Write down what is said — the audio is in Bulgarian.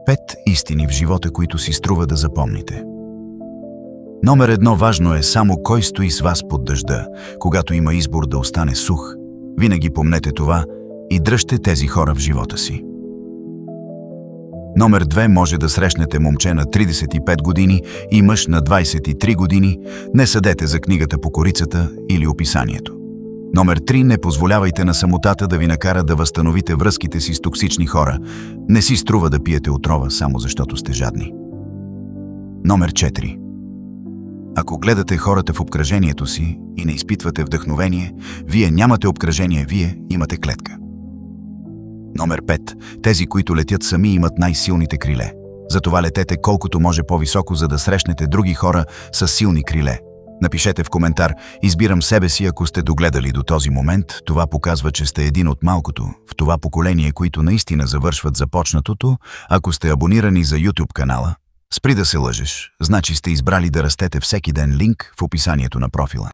5 истини в живота, които си струва да запомните. Номер 1. Важно е само кой стои с вас под дъжда, когато има избор да остане сух. Винаги помнете това и дръжте тези хора в живота си. Номер 2. Може да срещнете момче на 35 години и мъж на 23 години. Не съдете за книгата по корицата или описанието. Номер 3. Не позволявайте на самотата да ви накара да възстановите връзките си с токсични хора. Не си струва да пиете отрова само защото сте жадни. Номер 4. Ако гледате хората в обкръжението си и не изпитвате вдъхновение, вие нямате обкръжение, вие имате клетка. Номер 5. Тези, които летят сами, имат най-силните криле. Затова летете колкото може по-високо, за да срещнете други хора с силни криле. Напишете в коментар: избирам себе си, ако сте догледали до този момент. Това показва, че сте един от малкото в това поколение, които наистина завършват започнатото. Ако сте абонирани за YouTube канала, спри да се лъжеш, значи сте избрали да растете всеки ден. Линк в описанието на профила.